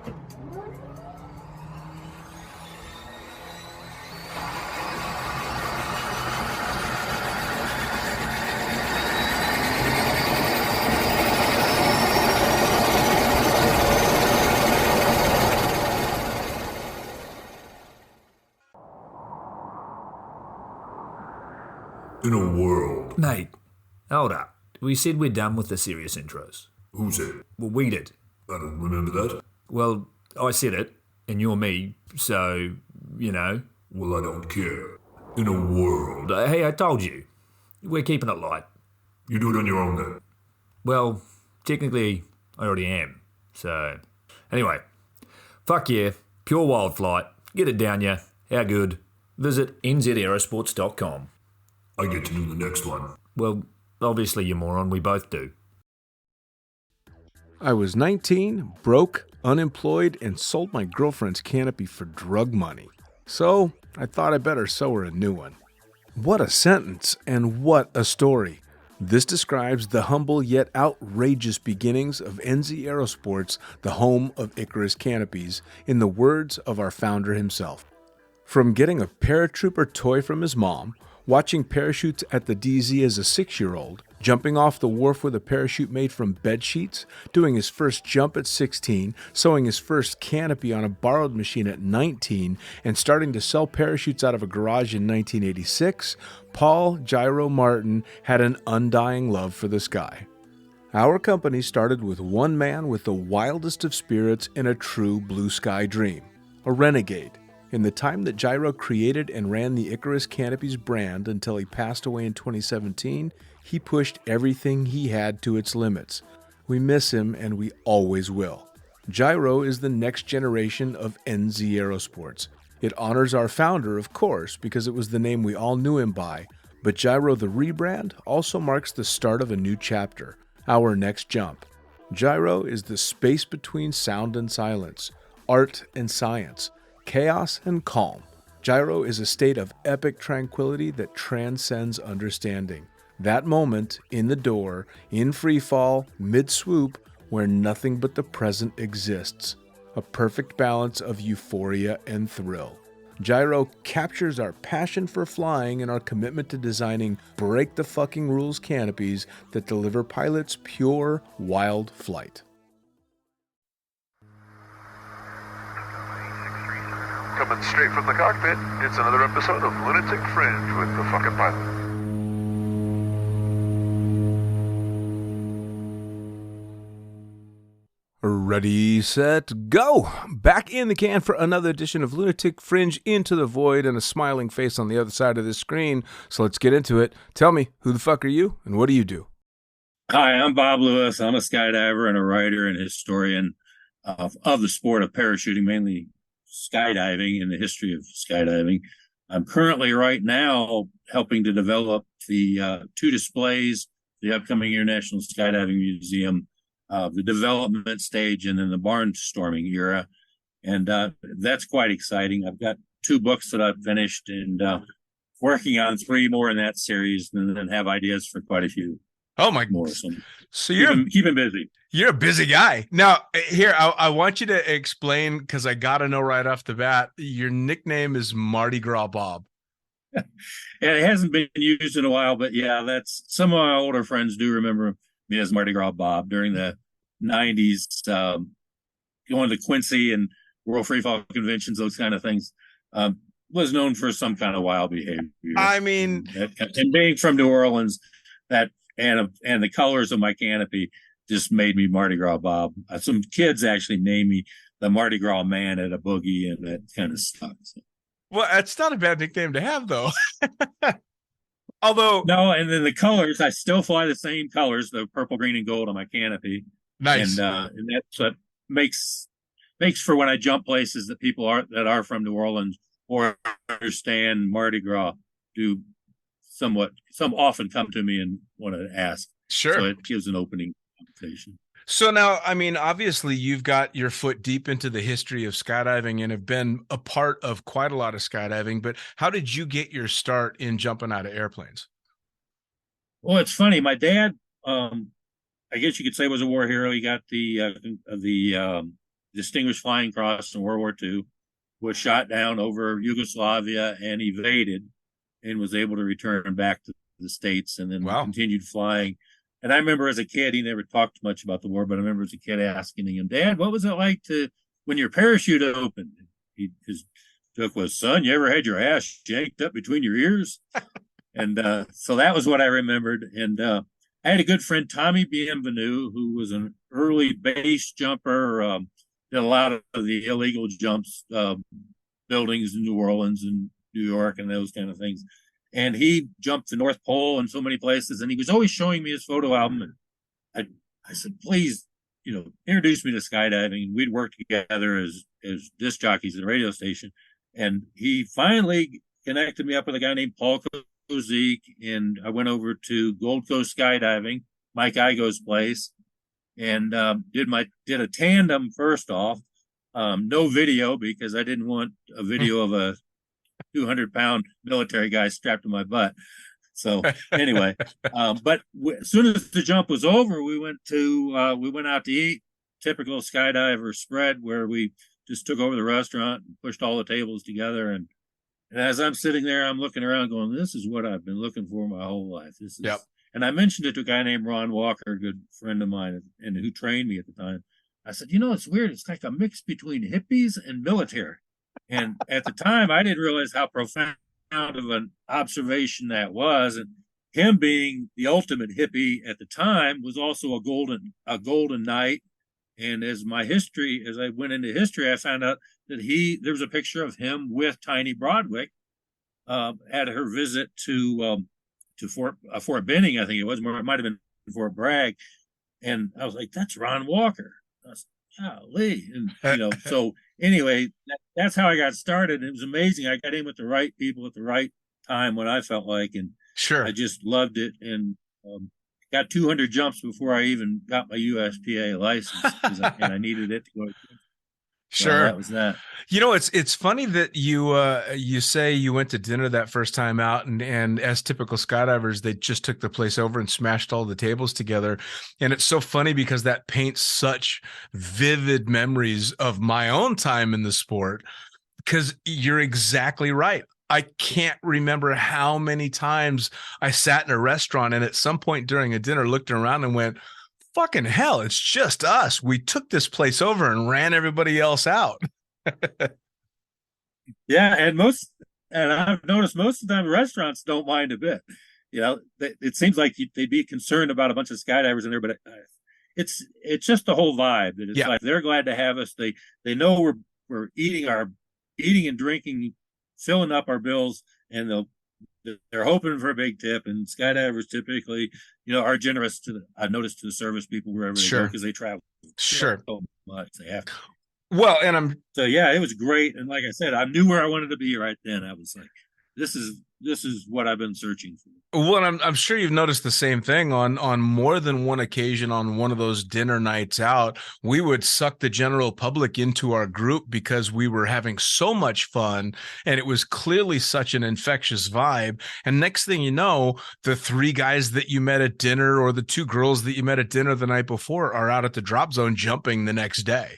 In a world. Mate, hold up. We said we're done with the serious intros. Who said? Well, we did. I don't remember that. Well, I said it, and you're me, so, you know. Well, I don't care. In a world. Hey, I told you. We're keeping it light. You do it on your own then. Well, technically, I already am. So, anyway. Fuck yeah. Pure wild flight. Get it down ya. How good? Visit nzaerosports.com. I get to do the next one. Well, obviously, you moron. We both do. I was 19, broke, unemployed, and sold my girlfriend's canopy for drug money. So, I thought I better sew her a new one. What a sentence, and what a story. This describes the humble yet outrageous beginnings of NZ Aerosports, the home of Icarus canopies, in the words of our founder himself. From getting a paratrooper toy from his mom, watching parachutes at the DZ as a 6-year-old, jumping off the wharf with a parachute made from bed sheets, doing his first jump at 16, sewing his first canopy on a borrowed machine at 19, and starting to sell parachutes out of a garage in 1986, Paul Gyro Martin had an undying love for the sky. Our company started with one man with the wildest of spirits and a true blue sky dream, a renegade. In the time that Gyro created and ran the Icarus Canopies brand until he passed away in 2017, he pushed everything he had to its limits. We miss him, and we always will. Gyro is the next generation of NZ Aerosports. It honors our founder, of course, because it was the name we all knew him by, but Gyro the rebrand also marks the start of a new chapter, our next jump. Gyro is the space between sound and silence, art and science, chaos and calm. Gyro is a state of epic tranquility that transcends understanding. That moment, in the door, in free fall, mid-swoop, where nothing but the present exists. A perfect balance of euphoria and thrill. Gyro captures our passion for flying and our commitment to designing break-the-fucking-rules canopies that deliver pilots pure, wild flight. Coming straight from the cockpit, it's another episode of Lunatic Fringe with the fucking pilot. Ready, set, go! Back in the can for another edition of Lunatic Fringe Into the Void and a smiling face on the other side of the screen. So let's get into it. Tell me, who the fuck are you and what do you do? Hi, I'm Bob Lewis. I'm a skydiver and a writer and historian of the sport of parachuting, mainly skydiving and the history of skydiving. I'm currently right now helping to develop the two displays, the upcoming International Skydiving Museum, the development stage, and then the barnstorming era. And that's quite exciting. I've got 2 books that I've finished and working on 3 more in that series, and then have ideas for quite a few. Oh my more. So you're keeping busy. You're a busy guy. Now, here, I want you to explain, because I got to know right off the bat, your nickname is Mardi Gras Bob. Yeah, it hasn't been used in a while, but yeah, that's some of my older friends do remember me as Mardi Gras Bob during the 90s, going to Quincy and World Free Fall conventions, those kind of things. Was known for some kind of wild behavior. I mean, and being from New Orleans, that and the colors of my canopy just made me Mardi Gras Bob. Some kids actually named me the Mardi Gras Man at a boogie and that kind of stuff. So. Well, it's not a bad nickname to have, though. Although no, and then the colors, I still fly the same colors, the purple, green, and gold on my canopy. Nice, and that's what makes for when I jump places that people are from New Orleans or understand Mardi Gras do some often come to me and want to ask. Sure, so it gives an opening conversation. So now, I mean, obviously you've got your foot deep into the history of skydiving and have been a part of quite a lot of skydiving, but how did you get your start in jumping out of airplanes? Well, it's funny. My dad, I guess you could say, was a war hero. He got the Distinguished Flying Cross in World War II, was shot down over Yugoslavia and evaded and was able to return back to the States and then continued flying. And I remember as a kid, he never talked much about the war, but I remember as a kid asking him, Dad, what was it like when your parachute opened? His joke was, son, you ever had your ass yanked up between your ears? And so that was what I remembered. And I had a good friend, Tommy Bienvenu, who was an early base jumper, did a lot of the illegal jumps, buildings in New Orleans and New York and those kind of things. And he jumped the North Pole and so many places. And he was always showing me his photo album. And I said, please, introduce me to skydiving. And we'd work together as disc jockeys at the radio station. And he finally connected me up with a guy named Paul Kozik. And I went over to Gold Coast Skydiving, Mike Igo's place, and did a tandem first off. No video because I didn't want a video of a 200-pound military guy strapped to my butt. So anyway, but as soon as the jump was over, we went out to eat. Typical skydiver spread where we just took over the restaurant and pushed all the tables together. And as I'm sitting there, I'm looking around going, this is what I've been looking for my whole life. This is, and I mentioned it to a guy named Ron Walker, a good friend of mine, and who trained me at the time. I said, it's weird. It's like a mix between hippies and military. And at the time, I didn't realize how profound of an observation that was. And him being the ultimate hippie at the time was also a golden knight. And as I went into history, I found out that there was a picture of him with Tiny Broadwick at her visit to Fort Benning, I think it was, or it might have been Fort Bragg. And I was like, that's Ron Walker. I was like, golly. And, so anyway, that's how I got started. It was amazing. I got in with the right people at the right time when I felt like, and I just loved it. And got 200 jumps before I even got my USPA license, and I needed it to go. Sure. That was that. It's funny that you say you went to dinner that first time out, and as typical skydivers, they just took the place over and smashed all the tables together. And it's so funny because that paints such vivid memories of my own time in the sport, because you're exactly right. I can't remember how many times I sat in a restaurant and at some point during a dinner looked around and went, fucking hell, it's just us. We took this place over and ran everybody else out. Yeah, and I've noticed most of the time restaurants don't mind a bit. It seems like they'd be concerned about a bunch of skydivers in there, but it's just the whole vibe. That it's like they're glad to have us. They know we're eating and drinking, filling up our bills, and they're hoping for a big tip. And skydivers typically, are generous I noticed to the service people wherever they go because they travel so much. They have to. Well, and it was great. And like I said, I knew where I wanted to be right then. I was like, this is what I've been searching for. Well, I'm sure you've noticed the same thing on more than one occasion. On one of those dinner nights out, we would suck the general public into our group because we were having so much fun, and it was clearly such an infectious vibe. And next thing you know, the 3 guys that you met at dinner or the 2 girls that you met at dinner the night before are out at the drop zone jumping the next day.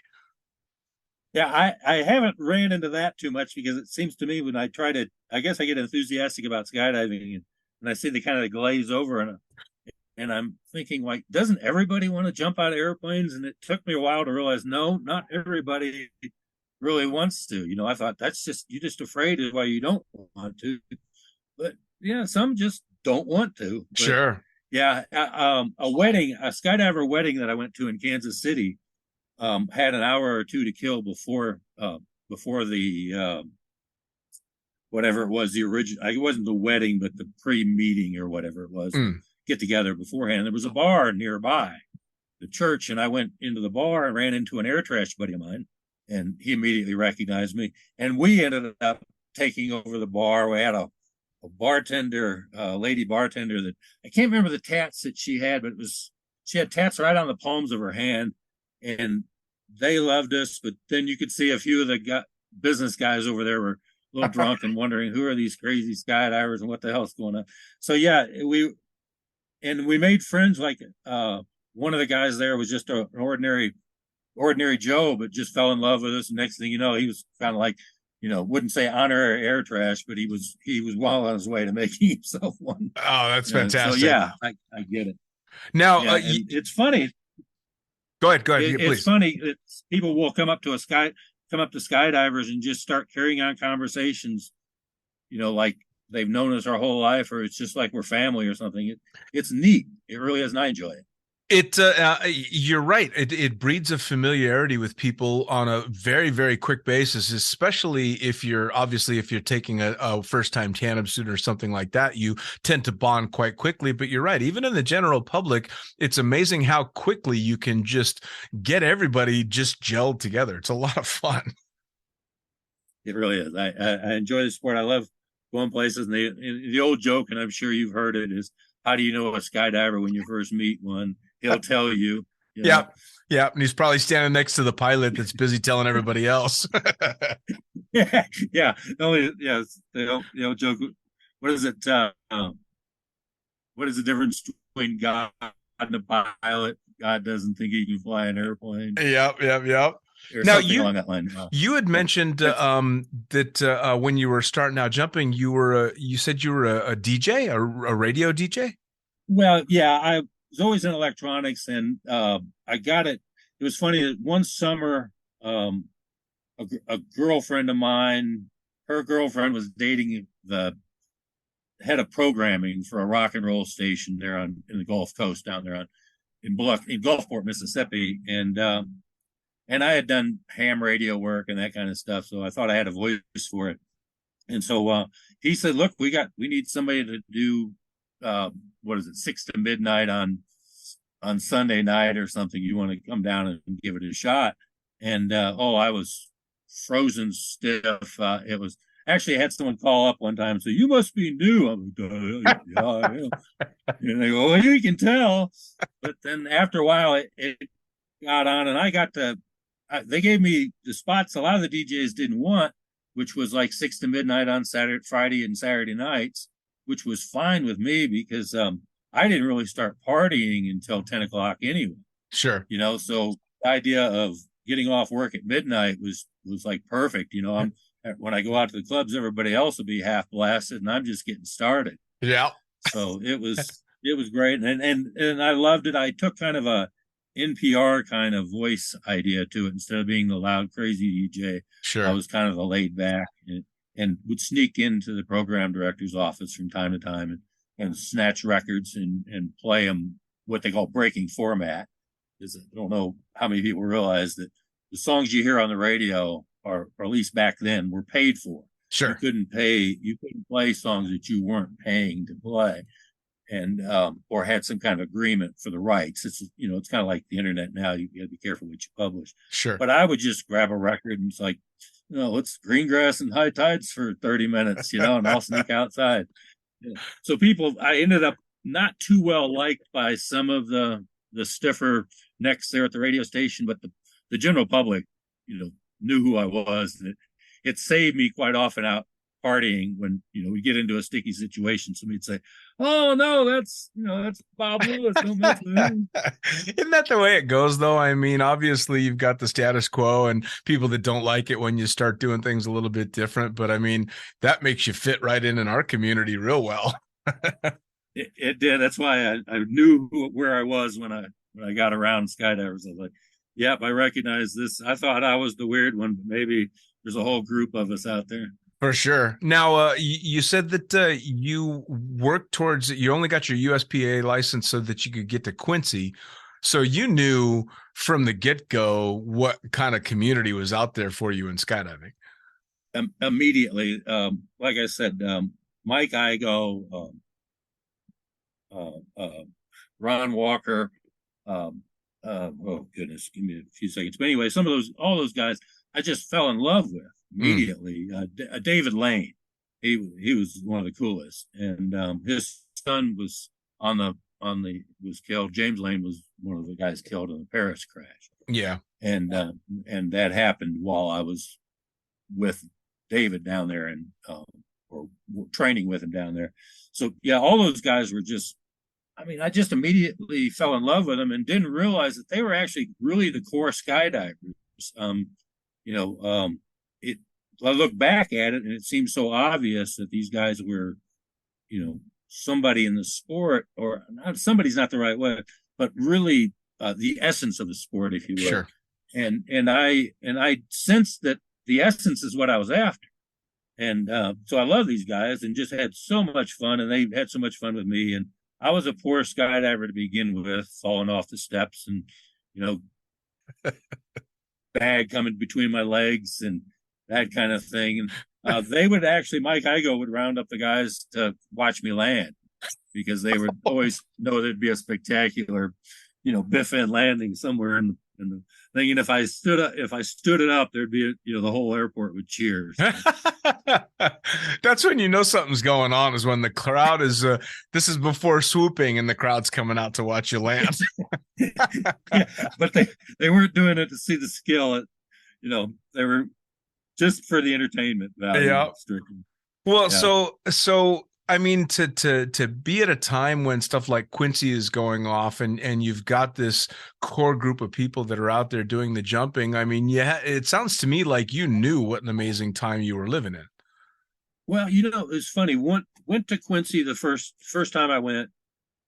Yeah, I haven't ran into that too much because it seems to me when I guess I get enthusiastic about skydiving and I see they kind of glaze over and I'm thinking, like, doesn't everybody want to jump out of airplanes? And it took me a while to realize, no, not everybody really wants to. I thought you're just afraid is why you don't want to. But yeah, some just don't want to. But, sure. Yeah, a skydiver wedding that I went to in Kansas City. Had an hour or two to kill before the whatever it was, the original. It wasn't the wedding, but the pre-meeting or whatever it was. Get together beforehand. There was a bar nearby the church, and I went into the bar and ran into an air trash buddy of mine, and he immediately recognized me. And we ended up taking over the bar. We had a bartender, lady bartender that I can't remember the tats that she had, but she had tats right on the palms of her hand. And they loved us, but then you could see a few of the business guys over there were a little drunk and wondering who are these crazy skydivers and what the hell's going on. So yeah, we made friends. Like one of the guys there was just an ordinary ordinary Joe, but just fell in love with us. And next thing you know, he was kind of like, wouldn't say honorary air trash, but he was well on his way to making himself one. Oh, that's fantastic. So yeah, I get it. Now, Yeah, it's funny. Go ahead, It's please. funny that people will come up to skydivers and just start carrying on conversations, like they've known us our whole life, or it's just like we're family or something. It's neat. It really is, and I enjoy it. You're right. It breeds a familiarity with people on a very, very quick basis, especially if you're taking a first time tandem student or something like that. You tend to bond quite quickly. But you're right. Even in the general public, it's amazing how quickly you can just get everybody just gelled together. It's a lot of fun. It really is. I enjoy the sport. I love going places. And the old joke, and I'm sure you've heard it, is how do you know a skydiver when you first meet one? He'll tell you. Yeah. And he's probably standing next to the pilot that's busy telling everybody else. Yeah. They'll joke. What is it? What is the difference between God and a pilot? God doesn't think he can fly an airplane. Yep. Or now along that line. You had mentioned that when you were starting out jumping, you said you were a DJ, a radio DJ. Well, yeah, I was always in electronics, and I got it. It was funny that one summer, a girlfriend of mine, her girlfriend was dating the head of programming for a rock and roll station there in the Gulf Coast down there in Gulfport, Mississippi, and I had done ham radio work and that kind of stuff, so I thought I had a voice for it. And so he said, "Look, we need somebody to do 6 to midnight on Sunday night or something. You want to come down and give it a shot?" And I was frozen stiff. It was actually, I had someone call up one time and say, "You must be new." I'm like, "Yeah, I am." And they go, "Well, you can tell." But then after a while, it got on, and I got to. They gave me the spots a lot of the DJs didn't want, which was like 6 to midnight on Friday and Saturday nights, which was fine with me because I didn't really start partying until 10 o'clock anyway. Sure. So the idea of getting off work at midnight was like perfect. When I go out to the clubs, everybody else will be half blasted, and I'm just getting started. Yeah. So it was great, and I loved it. I took kind of a NPR kind of voice idea to it instead of being the loud, crazy DJ. Sure. I was kind of the laid back and would sneak into the program director's office from time to time and snatch records and play them what they call breaking format. Because I don't know how many people realize that the songs you hear on the radio or at least back then were paid for. Sure. You couldn't play songs that you weren't paying to play. And or had some kind of agreement for the rights. It's it's kind of like the internet now. You got to be careful what you publish. Sure. But I would just grab a record and it's like, it's Greengrass and High Tides for 30 minutes, and I'll sneak outside. So I ended up not too well liked by some of the stiffer necks there at the radio station, but the general public, knew who I was. And it saved me quite often out partying when we get into a sticky situation. Somebody'd say, "Oh no, that's Bob Lewis, don't mess with him." Isn't that the way it goes though? I mean, obviously you've got the status quo and people that don't like it when you start doing things a little bit different, but I mean that makes you fit right in our community real well. It did. That's why I knew where I was when I got around skydivers. I was like, "Yep, I recognize this." I thought I was the weird one, but maybe there's a whole group of us out there. For sure. Now, you said that you worked towards, you only got your USPA license so that you could get to Quincy. So you knew from the get-go what kind of community was out there for you in skydiving. Immediately, like I said, Mike Igo, Ron Walker, oh goodness, give me a few seconds. But anyway, all those guys I just fell in love with immediately. David Lane, he was one of the coolest, and his son was was killed. James Lane was one of the guys killed in the Paris crash. Yeah, and that happened while I was with David down there and or training with him down there. So yeah, all those guys were just I just immediately fell in love with them and didn't realize that they were actually really the core skydivers. Um, you know, it. I look back at it and it seems so obvious that these guys were, somebody in the sport, or not, somebody's not the right way, but really the essence of the sport, if you will. Sure. And I sensed that the essence is what I was after. And so I love these guys and just had so much fun, and they had so much fun with me. And I was a poor skydiver to begin with, falling off the steps and, bag coming between my legs and that kind of thing. And they would actually, Mike Igo would round up the guys to watch me land, because they would always know there'd be a spectacular, biff end landing somewhere in the thing. And if I stood it up, there'd be the whole airport would cheer. That's when you know something's going on, is when the crowd is this is before swooping and the crowd's coming out to watch you land. Yeah, but they weren't doing it to see the skill. They were just for the entertainment value. Yeah. Strictly. Well, Yeah. so I mean, to be at a time when stuff like Quincy is going off, and you've got this core group of people that are out there doing the jumping. I mean, yeah, it sounds to me like you knew what an amazing time you were living in. Well, it's funny. Went to Quincy the first time I went.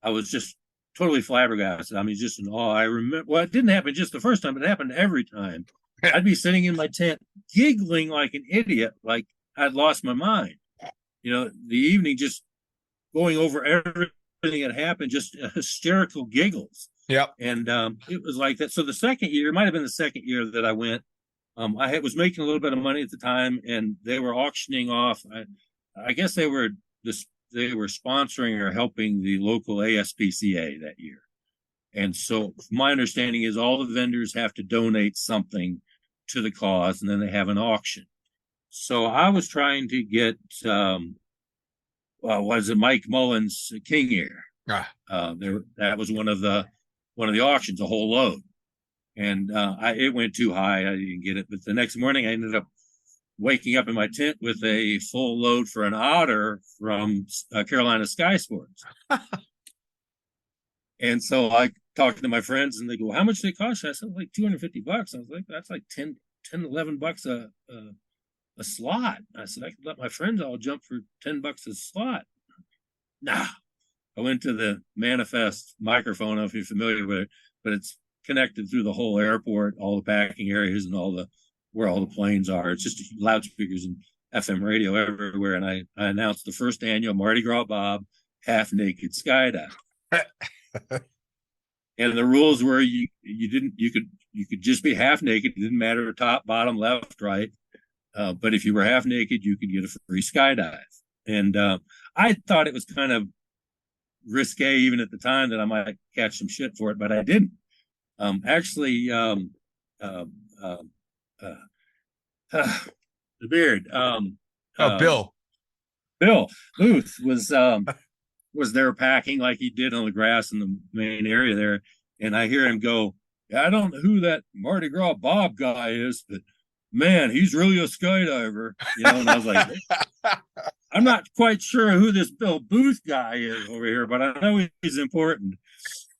I was just totally flabbergasted. I mean, just in awe. I remember. Well, it didn't happen just the first time, but it happened every time. I'd be sitting in my tent, giggling like an idiot, like I'd lost my mind. The evening, just going over everything that happened, just hysterical giggles. Yep. And it was like that. So the second year, it might have been the second year that I went. I was making a little bit of money at the time, and they were auctioning off. I guess they were sponsoring or helping the local ASPCA that year. And so my understanding is all the vendors have to donate something to the cause, and then they have an auction. So I was trying to get, was it Mike Mullins' King Air? That was one of the auctions, a whole load. And it went too high. I didn't get it. But the next morning I ended up waking up in my tent with a full load for an otter from Carolina Sky Sports. And so I talked to my friends, and they go, "How much did it cost you?" I said, "Like $250." I was like, "That's like $10, $11 a slot." I said, "I could let my friends all jump for $10 a slot." Nah. I went to the Manifest microphone. I don't know if you're familiar with it, but it's connected through the whole airport, all the packing areas, and where all the planes are. It's just loudspeakers and FM radio everywhere. And I announced the first annual Mardi Gras Bob half naked skydive. And the rules were you could just be half naked. It didn't matter top, bottom, left, right. But if you were half naked, you could get a free skydive. And I thought it was kind of risque even at the time, that I might catch some shit for it, but I didn't. The beard. Bill Booth was there packing like he did on the grass in the main area there. And I hear him go, "I don't know who that Mardi Gras Bob guy is, but man, he's really a skydiver." And I was like, I'm not quite sure who this Bill Booth guy is over here, but I know he's important.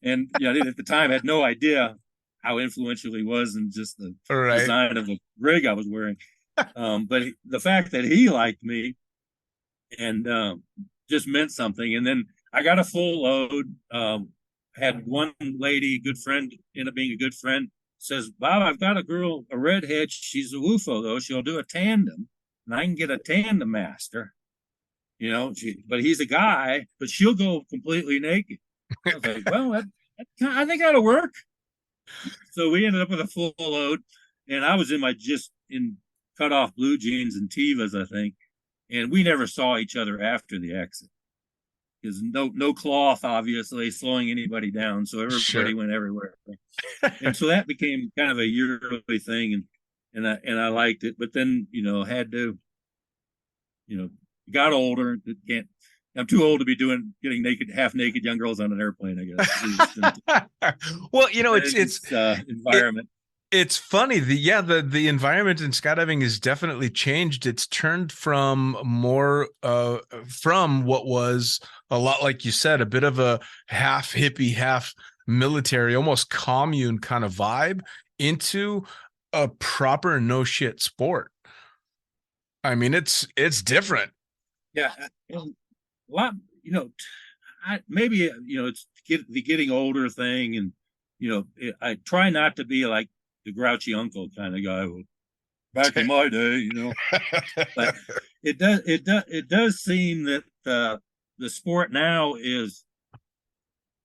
And at the time I had no idea how influential he was, and just the design of the rig I was wearing. But the fact that he liked me and just meant something. And then I got a full load. Had one lady, good friend, ended up being a good friend, says, "Bob, I've got a girl, a redhead. She's a WUFO though. She'll do a tandem, and I can get a tandem master. But he's a guy, but she'll go completely naked." I was like, "Well, I think that'll work." So we ended up with a full load, and I was in cut off blue jeans and Tevas, I think, and we never saw each other after the exit, because no cloth, obviously, slowing anybody down, so everybody went everywhere. And so that became kind of a yearly thing, and I liked it. But then had to got older. I'm too old to be getting naked, half naked young girls on an airplane, I guess. Well, it's environment. It's funny. The environment in skydiving has definitely changed. It's turned from more from what was a lot like you said, a bit of a half hippie, half military, almost commune kind of vibe into a proper no shit sport. I mean, it's different. Yeah, a lot. Maybe it's the getting older thing, and I try not to be like the grouchy uncle kind of guy. Back in my day, but it does seem that the sport now has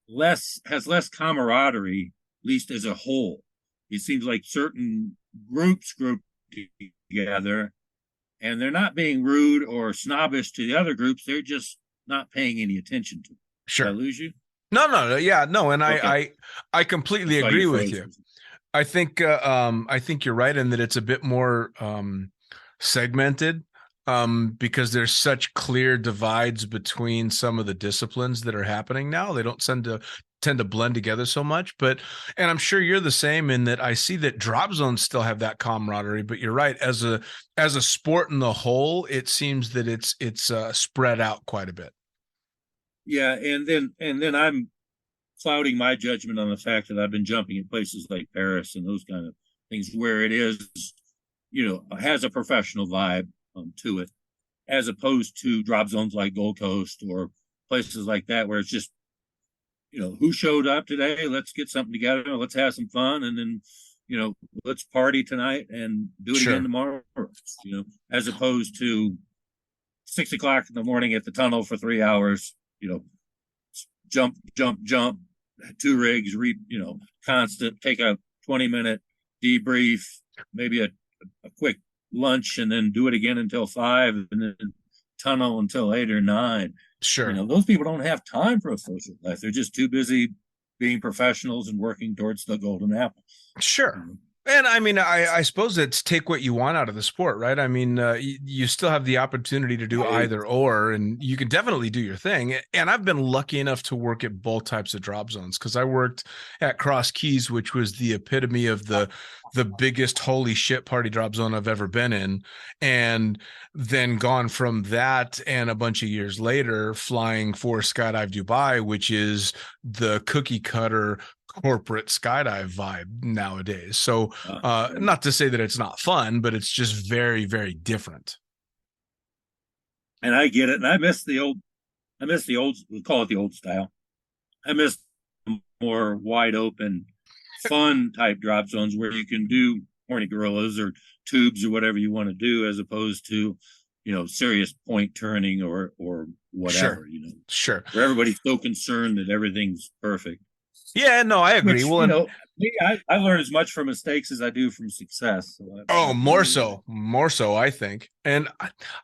less camaraderie, at least as a whole. It seems like certain groups group together, and they're not being rude or snobbish to the other groups. They're just not paying any attention to them. Did I Sure. lose you? No, yeah, no, and Okay. I completely Saw agree you with froze. you. I think you're right in that it's a bit more segmented because there's such clear divides between some of the disciplines that are happening now. They don't tend to blend together so much. And I'm sure you're the same in that I see that drop zones still have that camaraderie. But you're right, as a sport in the whole, it seems that it's spread out quite a bit. Yeah, and then I'm clouding my judgment on the fact that I've been jumping in places like Paris and those kind of things where it is, has a professional vibe to it, as opposed to drop zones like Gold Coast or places like that where it's just, who showed up today? Let's get something together. Let's have some fun, and then, let's party tonight and do it again Sure. tomorrow. As opposed to 6 o'clock in the morning at the tunnel for 3 hours. Jump, jump, jump, two rigs, constant, take a 20-minute debrief, maybe a quick lunch, and then do it again until 5, and then tunnel until 8 or 9. Sure. Those people don't have time for a social life. They're just too busy being professionals and working towards the golden apple. Sure. And I mean, I suppose it's take what you want out of the sport, right? I mean, you still have the opportunity to do either or, and you can definitely do your thing. And I've been lucky enough to work at both types of drop zones because I worked at Cross Keys, which was the epitome of the biggest holy shit party drop zone I've ever been in, and then gone from that and a bunch of years later flying for Skydive Dubai, which is the cookie cutter corporate skydive vibe nowadays. So not to say that it's not fun, but it's just very, very different. And I get it. And I miss the old, we call it the old style. I miss more wide open, fun type drop zones where you can do horny gorillas or tubes or whatever you want to do, as opposed to, serious point turning or whatever, Sure. where everybody's so concerned that everything's perfect. Yeah, no, I agree. Which, Well, I learn as much from mistakes as I do from success. So more so, I think. And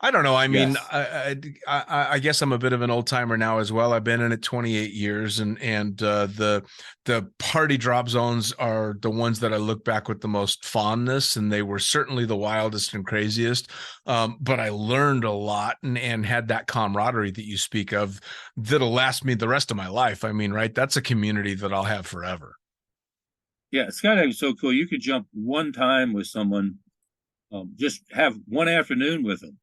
I don't know. I mean, yes. I guess I'm a bit of an old timer now as well. I've been in it 28 years, and the party drop zones are the ones that I look back with the most fondness, and they were certainly the wildest and craziest. But I learned a lot and had that camaraderie that you speak of that'll last me the rest of my life. I mean, right? That's a community that I'll have forever. Yeah, skydiving is so cool. You could jump one time with someone, just have one afternoon with them,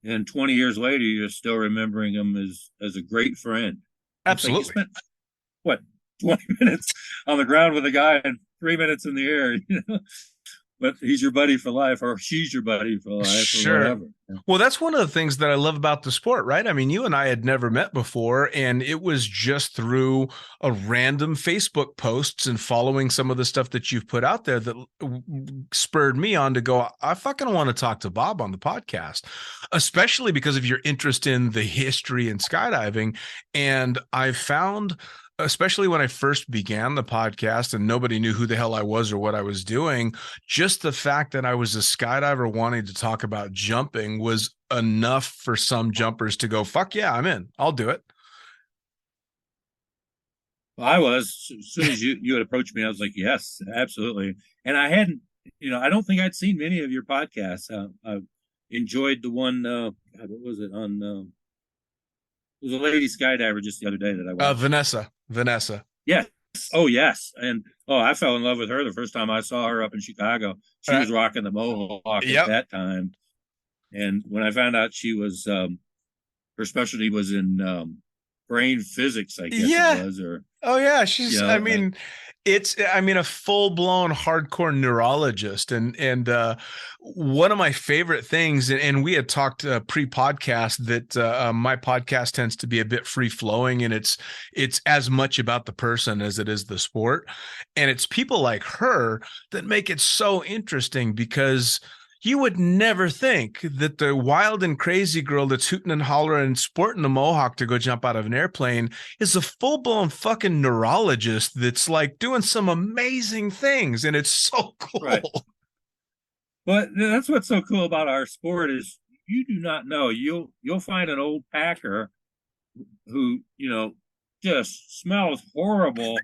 and 20 years later, you're still remembering them as a great friend. Absolutely. Like you spent what 20 minutes on the ground with a guy and 3 minutes in the air, but he's your buddy for life, or she's your buddy for life, Sure. or whatever. Well, that's one of the things that I love about the sport, right? I mean, you and I had never met before, and it was just through a random Facebook posts and following some of the stuff that you've put out there that spurred me on to go, I fucking want to talk to Bob on the podcast, especially because of your interest in the history in skydiving. And I found, especially when I first began the podcast and nobody knew who the hell I was or what I was doing, just the fact that I was a skydiver wanting to talk about jumping was enough for some jumpers to go, fuck yeah, I'm in. I'll do it. Well, I was, as soon as you had approached me, I was like, yes, absolutely. And I hadn't, I don't think I'd seen many of your podcasts. I enjoyed the one, what was it on, it was a lady skydiver just the other day that I watched. Vanessa. Yeah. Oh yes, and I fell in love with her the first time I saw her up in Chicago. She Uh, was rocking the mohawk at yep. that time, and when I found out she was her specialty was in brain physics, I guess it Yeah. was, or Oh yeah, you she's know, uh, I mean a full-blown hardcore neurologist and one of my favorite things and we had talked pre-podcast that my podcast tends to be a bit free-flowing and it's as much about the person as it is the sport. And it's people like her that make it so interesting because you would never think that the wild and crazy girl that's hooting and hollering and sporting the mohawk to go jump out of an airplane is a full-blown fucking neurologist that's like doing some amazing things, and it's so right. cool. But that's what's so cool about our sport is you do not know. You'll find an old packer who just smells horrible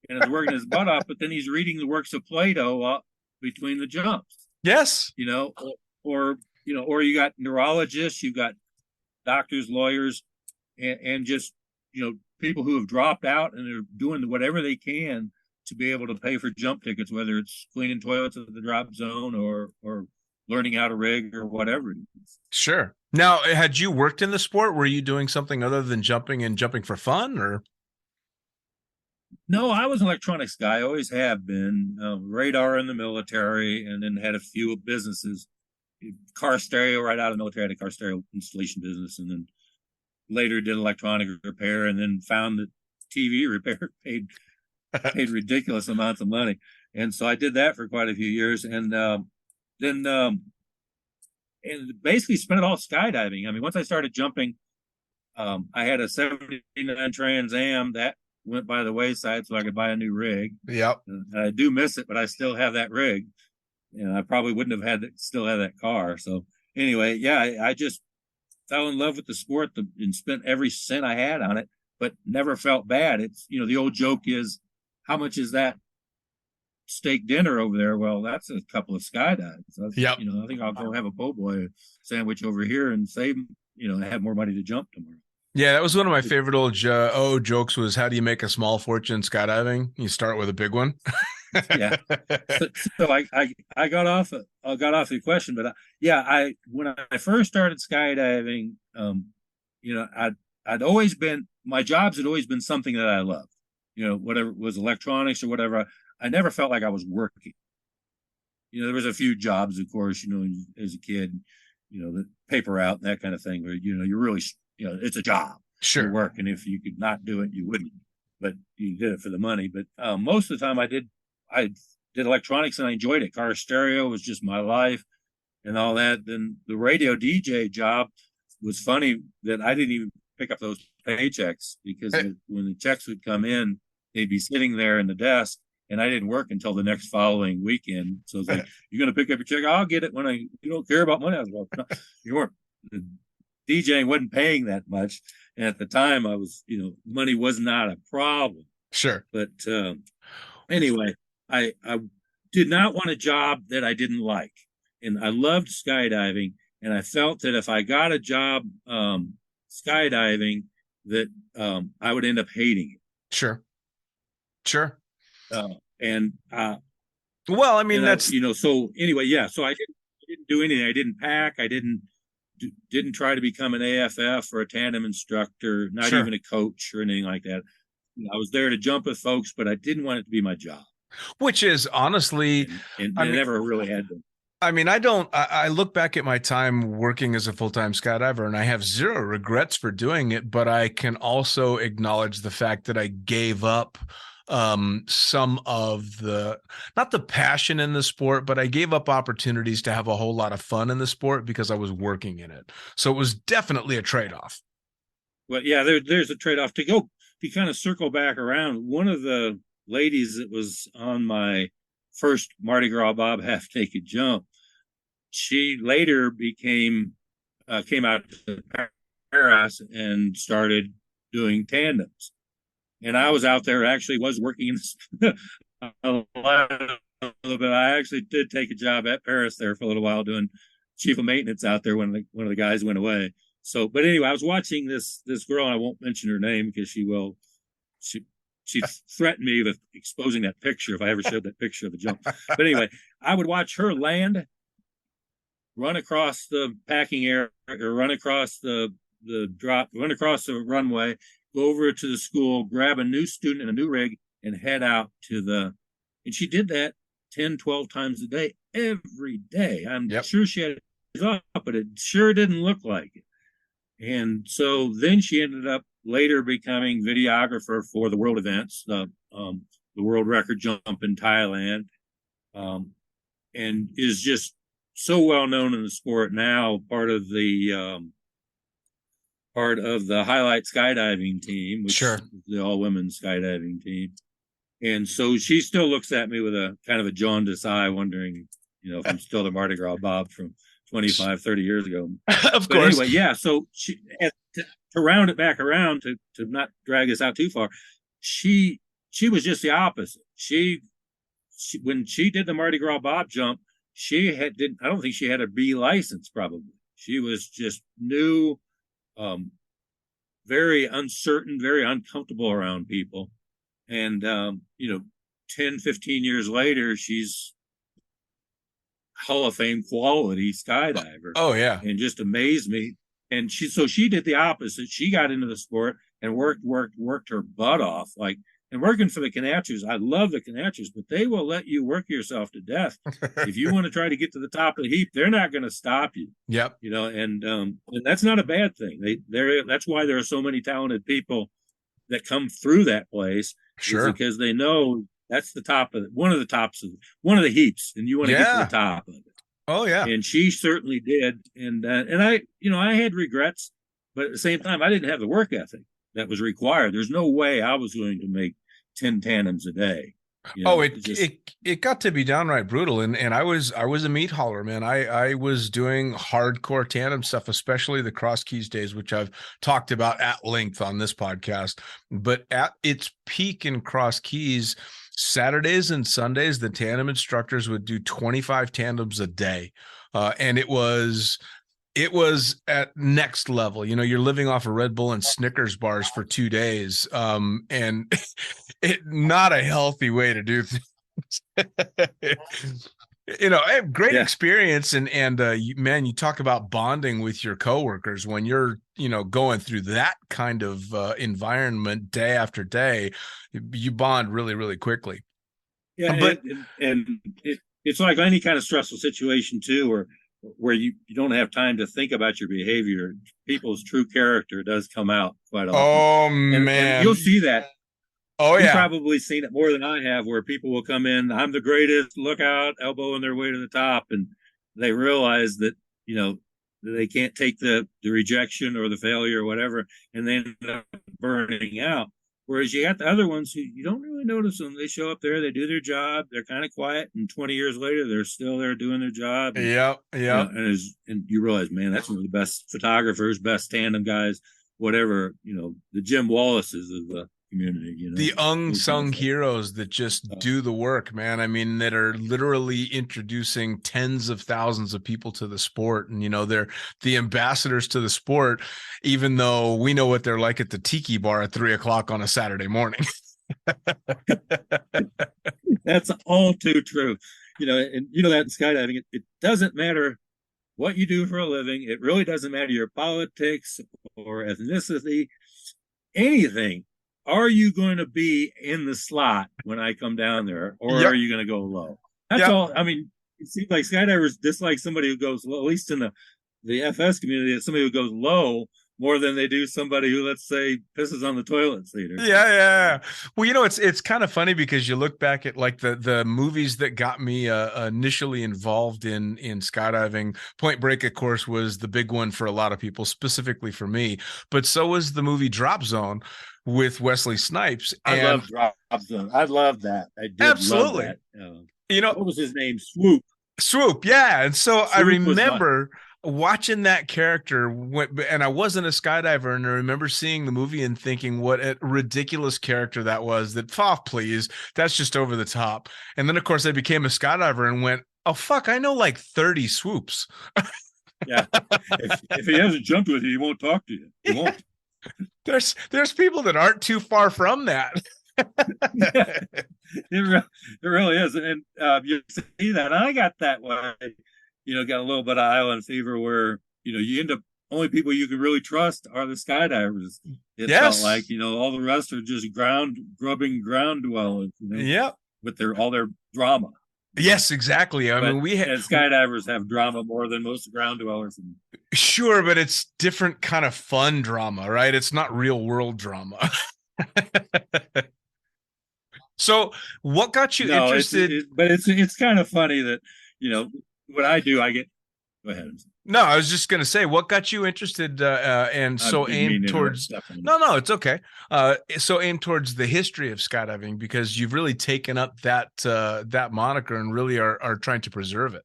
and is working his butt off, but then he's reading the works of Plato up between the jumps. Yes. Or you got neurologists, you've got doctors, lawyers, and just people who have dropped out and they're doing whatever they can to be able to pay for jump tickets, whether it's cleaning toilets at the drop zone or learning how to rig or whatever it is. Sure. Now, had you worked in the sport? Were you doing something other than jumping and jumping for fun, or? No, I was an electronics guy. I always have been. Radar in the military, and then had a few businesses. Car stereo right out of the military. I had a car stereo installation business, and then later did electronic repair, and then found that TV repair paid ridiculous amounts of money, and so I did that for quite a few years, and then and basically spent it all skydiving. I mean, once I started jumping, I had a '79 Trans Am that went by the wayside, so I could buy a new rig. Yep. And I do miss it, but I still have that rig, and I probably wouldn't have still had that car. So anyway, yeah, I just fell in love with the sport and spent every cent I had on it, but never felt bad. It's the old joke is, how much is that steak dinner over there? Well, that's a couple of skydives. Yep. I think I'll go have a po' boy sandwich over here and save, have more money to jump tomorrow. Yeah, that was one of my favorite old jokes was how do you make a small fortune skydiving? You start with a big one. Yeah. So I got off the question, but when I first started skydiving, I'd always been, my jobs had always been something that I loved, whatever it was, electronics or whatever. I never felt like I was working. There was a few jobs, of course, as a kid, the paper route, that kind of thing, where, you're really, it's a job. Sure. Work. And if you could not do it, you wouldn't, but you did it for the money. But most of the time I did electronics and I enjoyed it. Car stereo was just my life and all that. Then the radio DJ job was funny that I didn't even pick up those paychecks because when the checks would come in, they'd be sitting there in the desk and I didn't work until the next following weekend. So it's like, you're going to pick up your check? I'll get it when you don't care about money. I was like, no, you weren't. The DJing wasn't paying that much. And at the time I was, money was not a problem. Sure. But anyway, I did not want a job that I didn't like. And I loved skydiving. And I felt that if I got a job skydiving, that I would end up hating it. Sure. Well, I mean, that's so anyway, yeah. So I didn't do anything. I didn't pack. I didn't try to become an AFF or a tandem instructor, not even a coach or anything like that. I was there to jump with folks, but I didn't want it to be my job. Which is honestly, and I never really had to. I mean, I look back at my time working as a full-time skydiver and I have zero regrets for doing it, but I can also acknowledge the fact that I gave up some of not the passion in the sport, but I gave up opportunities to have a whole lot of fun in the sport because I was working in it. So it was definitely a trade-off. Well, yeah, there's a trade-off. To kind of circle back around, one of the ladies that was on my first Mardi Gras Bob half naked jump, she later came out to Paris and started doing tandems. And I was out there, actually was working a little bit. I actually did take a job at Paris there for a little while doing chief of maintenance out there when one of the guys went away. So, but anyway, I was watching this girl, and I won't mention her name because she she threatened me with exposing that picture if I ever showed that picture of the jump. But anyway, I would watch her land, run across the packing area, or run across the drop, run across the runway, go over to the school, grab a new student and a new rig, and head out to and she did that 10, 12 times a day, every day. I'm sure she had it up, but it sure didn't look like it. And so then she ended up later becoming videographer for the world events, the world record jump in Thailand, and is just so well known in the sport now, part of the highlight skydiving team, which is the all women skydiving team. And so she still looks at me with a kind of a jaundiced eye, wondering, if I'm still the Mardi Gras Bob from 25, 30 years ago. Of course. Anyway, yeah. So to round it back around, to not drag us out too far, she was just the opposite. She when she did the Mardi Gras Bob jump, I don't think she had a B license, probably. She was just new, very uncertain, very uncomfortable around people. And, 10, 15 years later, she's Hall of Fame quality skydiver. Oh, yeah. And just amazed me. And she did the opposite. She got into the sport and worked her butt off. And working for the Canachers, I love the Canachers, but they will let you work yourself to death. If you want to try to get to the top of the heap, they're not going to stop you. Yep. And that's not a bad thing. That's why there are so many talented people that come through that place. Sure. Because they know that's the top of one of the heaps, and you want to get to the top of it. Oh yeah. And she certainly did. And I had regrets, but at the same time, I didn't have the work ethic that was required. There's no way I was going to make 10 tandems a day. It got to be downright brutal. And I was a meat hauler, man. I was doing hardcore tandem stuff, especially the Cross Keys days, which I've talked about at length on this podcast. But at its peak in Cross Keys, Saturdays and Sundays, the tandem instructors would do 25 tandems a day. And it was at next level. You're living off of Red Bull and Snickers bars for 2 days. And not a healthy way to do things. Great experience. And you talk about bonding with your coworkers when you're, going through that kind of environment day after day, you bond really, really quickly. Yeah. But it's like any kind of stressful situation too, where you don't have time to think about your behavior. People's true character does come out quite often. Oh, man. And you'll see that. Oh, yeah. You've probably seen it more than I have, where people will come in, I'm the greatest, look out, elbowing their way to the top. And they realize that, they can't take the rejection or the failure or whatever, and they end up burning out. Whereas you got the other ones who you don't really notice them. They show up there, they do their job, they're kind of quiet, and 20 years later, they're still there doing their job. Yeah. And you realize, man, that's one of the best photographers, best tandem guys, whatever, the Jim Wallaces of the community. The unsung heroes that just do the work, man. I mean, that are literally introducing tens of thousands of people to the sport. And, they're the ambassadors to the sport, even though we know what they're like at the tiki bar at 3:00 on a Saturday morning. That's all too true. That in skydiving, it doesn't matter what you do for a living. It really doesn't matter your politics or ethnicity, anything. Are you going to be in the slot when I come down there, or are you going to go low? That's all. I mean, it seems like skydivers dislike somebody who goes low, at least in the FS community, it's somebody who goes low more than they do somebody who, let's say, pisses on the toilet seat. Yeah. Well, it's kind of funny because you look back at like the movies that got me initially involved in skydiving. Point Break, of course, was the big one for a lot of people, specifically for me. But so was the movie Drop Zone with Wesley Snipes. I love Drop Zone. I love that. I did. Absolutely. Love that. What was his name? Swoop. Yeah. And so I remember watching that character, and I wasn't a skydiver, and I remember seeing the movie and thinking what a ridiculous character that was. Please, that's just over the top. And then, of course, I became a skydiver and went, oh, fuck, I know like 30 swoops. Yeah. If he hasn't jumped with you, he won't talk to you. He won't. There's people that aren't too far from that. It really is. And you see that. And I got that way, got a little bit of island fever where, you end up, only people you can really trust are the skydivers. It felt like, all the rest are just grubbing ground dwellers, Yep. with all their drama. Yes, exactly. I mean, and skydivers have drama more than most ground dwellers. Sure, but it's different kind of fun drama, right? It's not real world drama. So, what got you interested? But it's kind of funny that what I do, I get. Go ahead. No, I was just going to say, what got you interested and so aimed towards? No, it's okay. So aimed towards the history of skydiving because you've really taken up that moniker and really are trying to preserve it.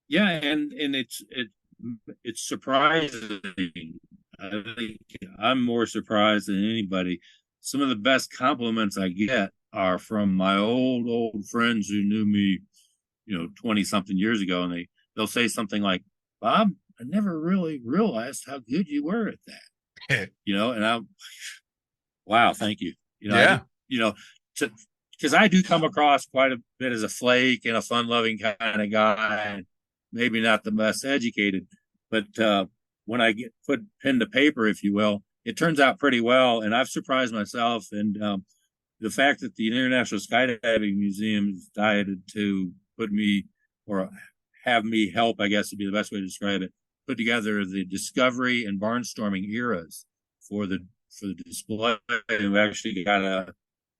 Yeah, and it's surprising. I think I'm more surprised than anybody. Some of the best compliments I get are from my old friends who knew me, 20 something years ago, and they'll say something like, "Bob, I never really realized how good you were at that." And I'm, wow, thank you. Yeah. Because I do come across quite a bit as a flake and a fun-loving kind of guy, and maybe not the best educated, but when I put pen to paper, if you will, it turns out pretty well, and I've surprised myself. And the fact that the International Skydiving Museum decided to put me, or have me help, I guess would be the best way to describe it, put together the discovery and barnstorming eras for the display. We actually got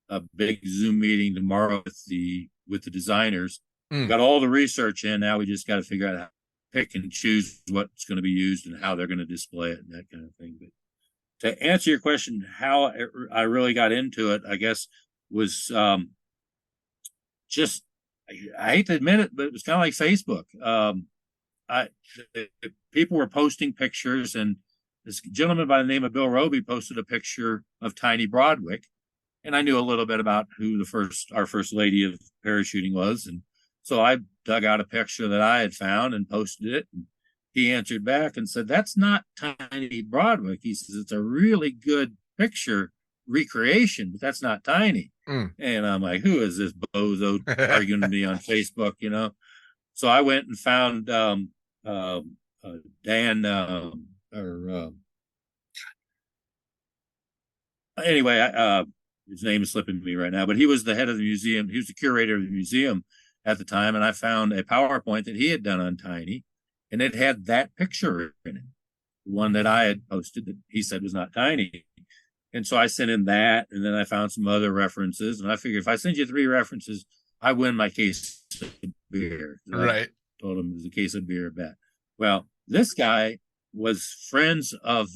a big Zoom meeting tomorrow with the designers. Got all the research in. Now we just got to figure out how to pick and choose what's going to be used and how they're going to display it and that kind of thing. But to answer your question, how I really got into it, I guess, was just, I hate to admit it, but it was kind of like Facebook. People were posting pictures, and this gentleman by the name of Bill Roby posted a picture of Tiny Broadwick, and I knew a little bit about who our first lady of parachuting was, and so I dug out a picture that I had found and posted it. And he answered back and said, "That's not Tiny Broadwick." He says, "It's a really good picture recreation, but that's not Tiny." And I'm like, who is this bozo arguing with me on Facebook, So I went and found Dan, anyway, his name is slipping me right now, but he was the head of the museum. He was the curator of the museum at the time, and I found a PowerPoint that he had done on Tiny, and it had that picture in it, the one that I had posted that he said was not Tiny. And so I sent in that, and then I found some other references, and I figured if I send you 3 references, I win my case of beer. Right. I told him it was a case of beer bet. Well, this guy was friends of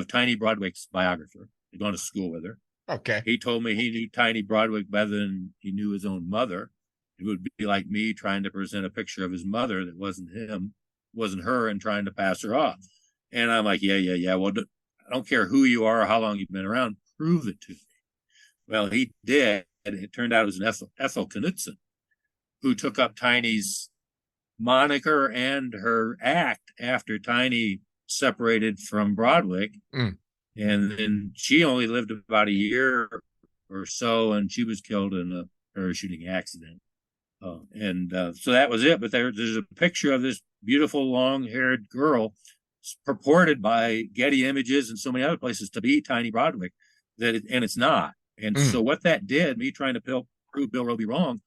Tiny Broadwick's biographer. He'd gone to school with her. Okay. He told me he knew Tiny Broadwick better than he knew his own mother. It would be like me trying to present a picture of his mother that wasn't her, and trying to pass her off. And I'm like, yeah. Well, I don't care who you are or how long you've been around. Prove it to me. Well, he did. And it turned out it was an Ethel Knudsen who took up Tiny's moniker and her act after Tiny separated from Broadwick. And then she only lived about a year or so, and she was killed in a parachuting accident. So that was it. But there's a picture of this beautiful long-haired girl purported by Getty Images and so many other places to be Tiny Broadwick, and it's not. And so what that did, me trying to prove Bill Roby wrong,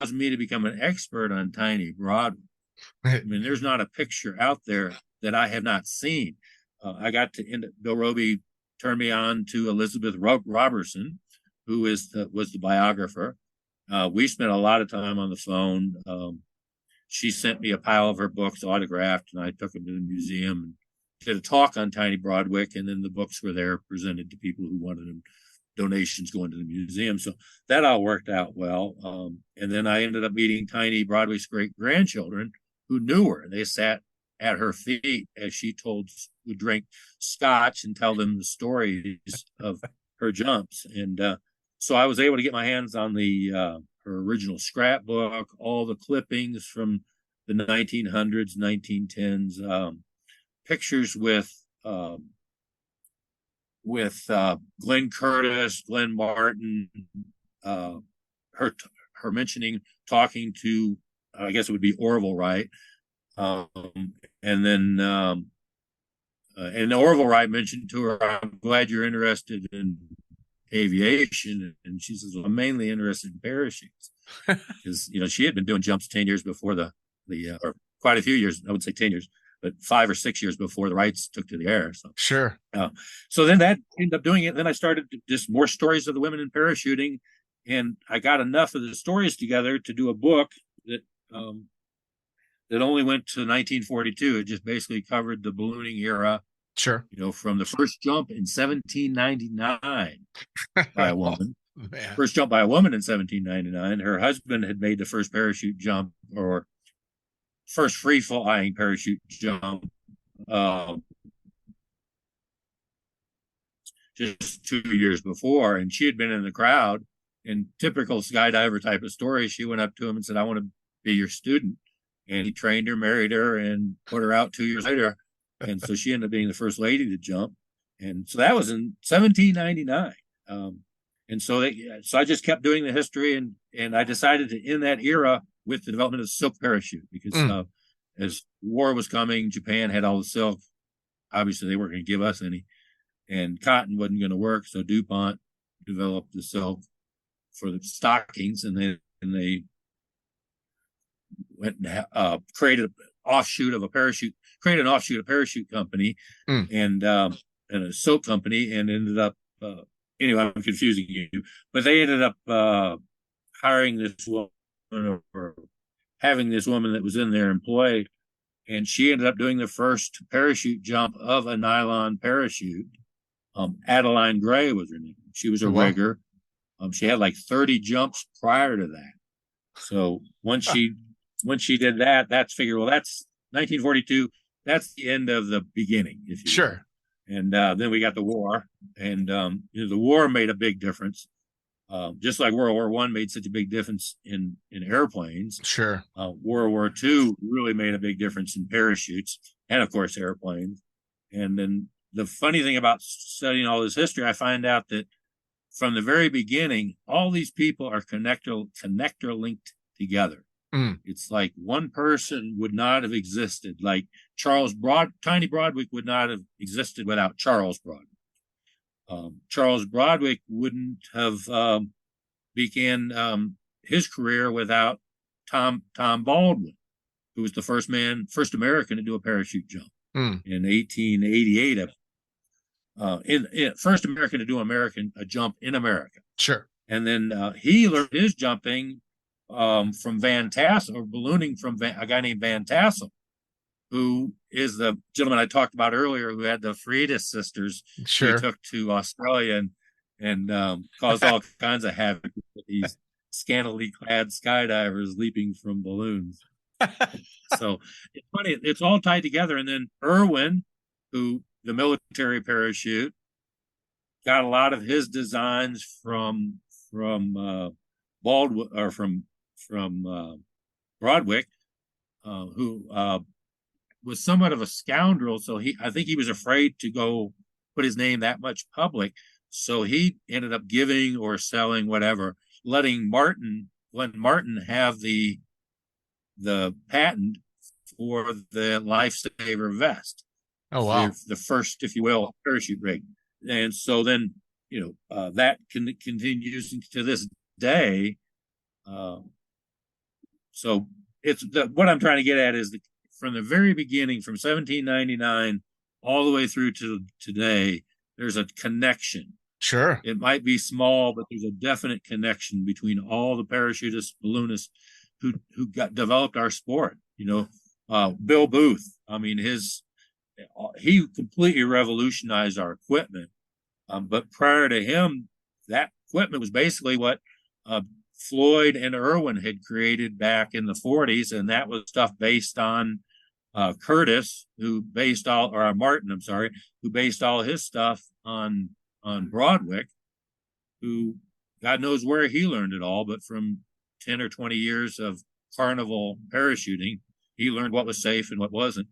caused me to become an expert on Tiny Broadwick. I mean, there's not a picture out there that I have not seen. I got to Bill Roby turned me on to Elizabeth Robertson, who was the biographer. We spent a lot of time on the phone. She sent me a pile of her books autographed, and I took them to the museum and did a talk on Tiny Broadwick, and then the books were there presented to people who wanted them, donations going to the museum. So that all worked out well. And then I ended up meeting Tiny Broadwick's great-grandchildren who knew her, and they sat at her feet as she would drink scotch and tell them the stories of her jumps. And so I was able to get my hands on her original scrapbook, all the clippings from the 1900s, 1910s, pictures with with Glenn Curtis, Glenn Martin, her mentioning talking to, I guess it would be Orville Wright, and then and Orville Wright mentioned to her, "I'm glad you're interested in aviation," and she says, "Well, I'm mainly interested in parachutes," because she had been doing jumps 10 years before the or quite a few years, I would say 10 years, but 5 or 6 years before the Wrights took to the air. So Sure. So then that ended up doing it. Then I started just more stories of the women in parachuting, and I got enough of the stories together to do a book that that only went to 1942. It just basically covered the ballooning era. Sure. From the first jump in 1799 by a woman. Man. First jump by a woman in 1799. Her husband had made the first parachute jump, or first free flying parachute jump, just 2 years before, and she had been in the crowd. In typical skydiver type of story, she went up to him and said, "I want to be your student," and he trained her, married her, and put her out 2 years later. And so she ended up being the first lady to jump, and so that was in 1799. And so I just kept doing the history, and I decided to end that era with the development of silk parachute, because as war was coming, Japan had all the silk. Obviously, they weren't going to give us any, and cotton wasn't going to work. So DuPont developed the silk for the stockings, and they went and created an offshoot of a parachute company, and a silk company, and ended up. Anyway, I'm confusing you, but they ended up hiring this woman, or having this woman that was in their employ, and she ended up doing the first parachute jump of a nylon parachute. Adeline Gray was her name. She was a rigger. She had like 30 jumps prior to that. So once she did that, that's 1942. That's the end of the beginning, if you will. And then we got the war, and the war made a big difference. Just like World War I made such a big difference in airplanes. Sure. World War II really made a big difference in parachutes, and of course airplanes. And then the funny thing about studying all this history, I find out that from the very beginning, all these people are connector linked together. It's like one person would not have existed. Like Tiny Broadwick would not have existed without Charles Broadwick. Charles Broadwick wouldn't have began his career without Tom Baldwin, who was the first American to do a parachute jump in 1888. First American to do a jump in America. Sure. And then he learned his jumping from Van Tassel, or ballooning from a guy named Van Tassel, who is the gentleman I talked about earlier, who had the Freitas sisters. Sure. He took to Australia and caused all kinds of havoc with these scantily clad skydivers leaping from balloons. So it's funny, it's all tied together. And then Irwin, who the military parachute, got a lot of his designs from Baldwin, or from Broadwick, who was somewhat of a scoundrel. So I think he was afraid to go put his name that much public. So he ended up giving or selling whatever, letting Glenn Martin have the patent for the lifesaver vest. Oh, wow. The first, if you will, parachute rig. And so then, that continues to this day. So it's what I'm trying to get at is from the very beginning, from 1799 all the way through to today, there's a connection. Sure. It might be small, but there's a definite connection between all the parachutists, balloonists who developed our sport. Bill Booth. I mean, he completely revolutionized our equipment. But prior to him, that equipment was basically what Floyd and Irwin had created back in the 40s, and that was stuff based on Curtis, Martin, I'm sorry, who based all his stuff on Broadwick, who God knows where he learned it all, but from 10 or 20 years of carnival parachuting, he learned what was safe and what wasn't.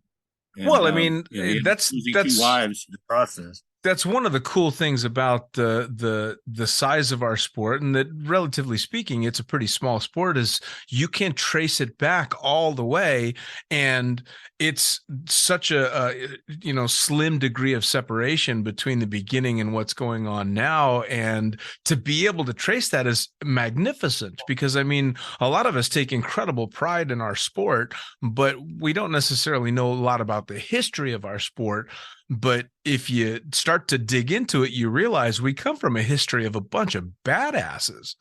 And, well, I mean, losing that's 2 wives in the process. That's one of the cool things about the size of our sport, and that relatively speaking, it's a pretty small sport, is you can trace it back all the way, and it's such a slim degree of separation between the beginning and what's going on now, and to be able to trace that is magnificent, because I mean, a lot of us take incredible pride in our sport, but we don't necessarily know a lot about the history of our sport. But if you start to dig into it, you realize we come from a history of a bunch of badasses.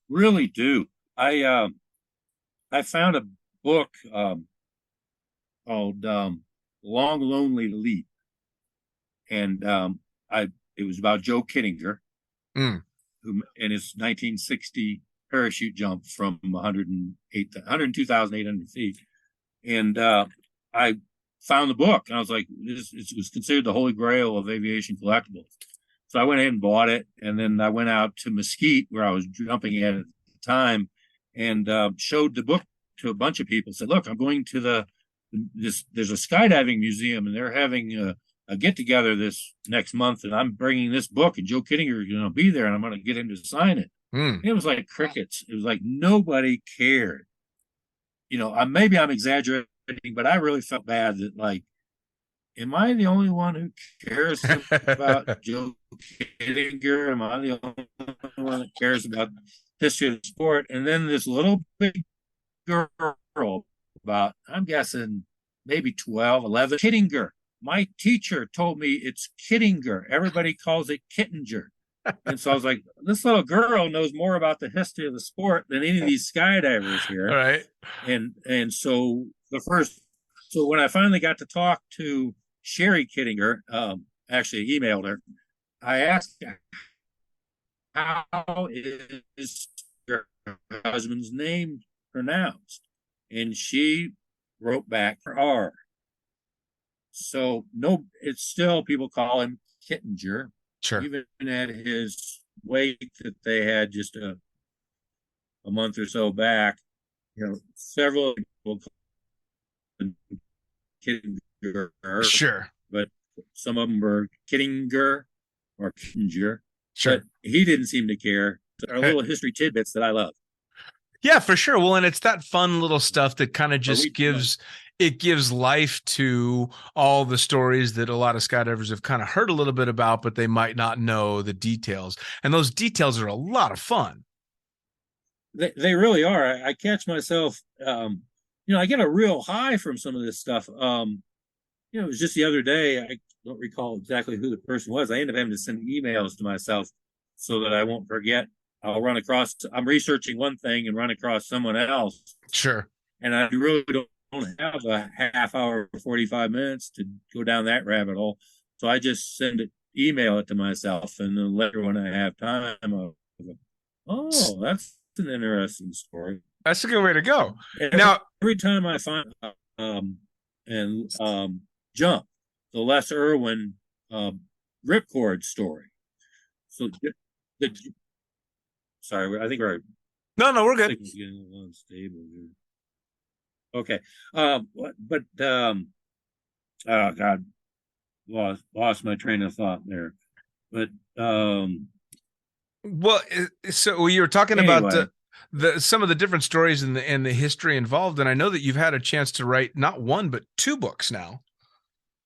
Really do. I found a book called Long Lonely Leap, and it was about Joe Kittinger, Mm. who in his 1960 parachute jump from 102,800 feet, and I found the book, and I was like, it was considered the holy grail of aviation collectibles. So I went ahead and bought it, and then I went out to Mesquite, where I was jumping at the time, and showed the book to a bunch of people. Said, "Look, I'm going to there's a skydiving museum, and they're having a get together this next month, and I'm bringing this book, and Joe Kittinger is going to be there, and I'm going to get him to sign it." Mm. It was like crickets. It was like nobody cared. Maybe I'm exaggerating, but I really felt bad that, like, am I the only one who cares about Joe Kittinger? Am I the only one that cares about the history of the sport? And then this little big girl, about, I'm guessing, maybe 12, 11, Kittinger. My teacher told me it's Kittinger. Everybody calls it Kittinger. And so I was like, this little girl knows more about the history of the sport than any of these skydivers here. All right. And so when I finally got to talk to Sherry Kittinger, actually emailed her, I asked her, how is your husband's name pronounced? And she wrote back for R. So no, it's still, people call him Kittinger. Sure. Even at his wake that they had just a month or so back, several people call him Kittinger. Sure. But some of them were Kittinger or Kittinger. Sure. But he didn't seem to care. There are little history tidbits that I love. Yeah, for sure. Well, and it's that fun little stuff that kind of just gives life to all the stories that a lot of skydivers have kind of heard a little bit about, but they might not know the details. And those details are a lot of fun. They really are. I catch myself, I get a real high from some of this stuff. It was just the other day, I don't recall exactly who the person was. I end up having to send emails to myself so that I won't forget. I'm researching one thing and run across someone else. Sure. And I really don't have a half hour or 45 minutes to go down that rabbit hole. So I just email it to myself. And then later when I have time, I'll go, oh, that's an interesting story. That's a good way to go. Every time I find jump, the Les Irwin ripcord story. So sorry, I think we're we're good. Getting a little unstable here. Okay, oh God, lost my train of thought there. But well, so you were talking about some of the different stories and the history involved, and I know that you've had a chance to write not one but two books now,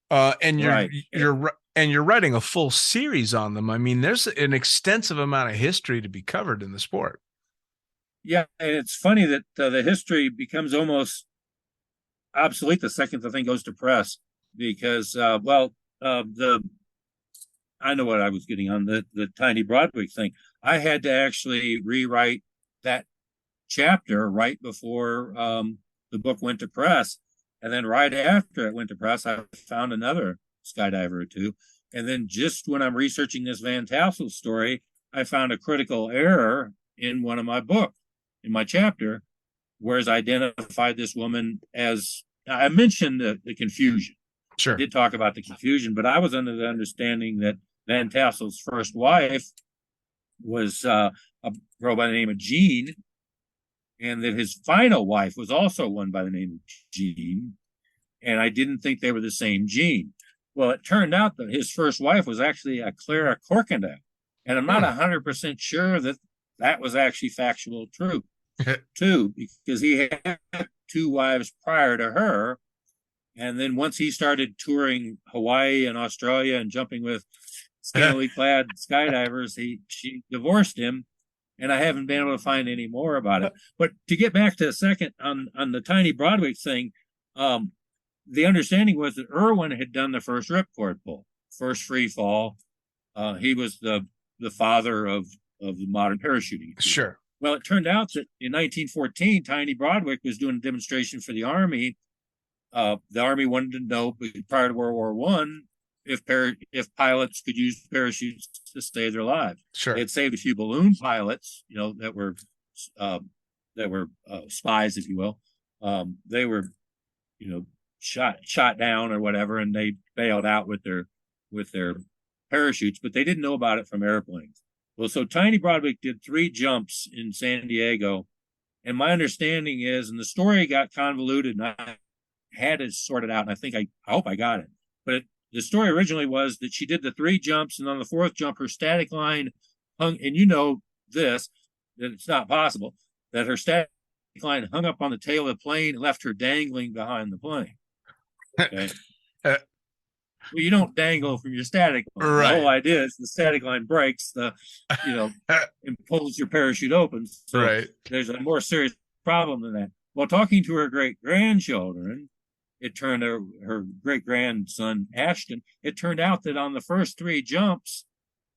and you're writing a full series on them. I mean, there's an extensive amount of history to be covered in the sport. Yeah, and it's funny that the history becomes almost obsolete the second the thing goes to press, because I know what I was getting on the Tiny Broadwig thing. I had to actually rewrite that chapter right before the book went to press, and then right after it went to press, I found another skydiver or two, and then just when I'm researching this Van Tassel story, I found a critical error in one of my books, in my chapter, whereas I identified this woman as, I mentioned the confusion. Sure. I did talk about the confusion, but I was under the understanding that Van Tassel's first wife was a girl by the name of Jean, and that his final wife was also one by the name of Jean, and I didn't think they were the same Jean. Well, it turned out that his first wife was actually a Clara Corkindale, and I'm not 100% sure that that was actually factual true, too, because he had two wives prior to her, and then once he started touring Hawaii and Australia and jumping with scantily clad skydivers, she divorced him, and I haven't been able to find any more about it. But to get back to a second on the Tiny Broadwick thing, the understanding was that Irwin had done the first ripcord pull, first free fall. He was the father of the modern parachuting. Sure. Well, it turned out that in 1914, Tiny Broadwick was doing a demonstration for the Army. The Army wanted to know prior to World War One if pilots could use parachutes to save their lives. Sure. They had saved a few balloon pilots, that were spies, if you will. They were, shot down or whatever, and they bailed out with their parachutes, but they didn't know about it from airplanes. Well, so Tiny Broadwick did 3 jumps in San Diego, and my understanding is, and the story got convoluted, and I had it sorted out, and I hope I got it, but the story originally was that she did the 3 jumps, and on the 4th jump, her static line hung, and that it's not possible, that her static line hung up on the tail of the plane and left her dangling behind the plane. Okay. Well, you don't dangle from your static line. Right. The whole idea is the static line breaks, and pulls your parachute open. So right. There's a more serious problem than that. While talking to her great-grandchildren, it turned her great-grandson, Ashton, it turned out that on the first 3 jumps,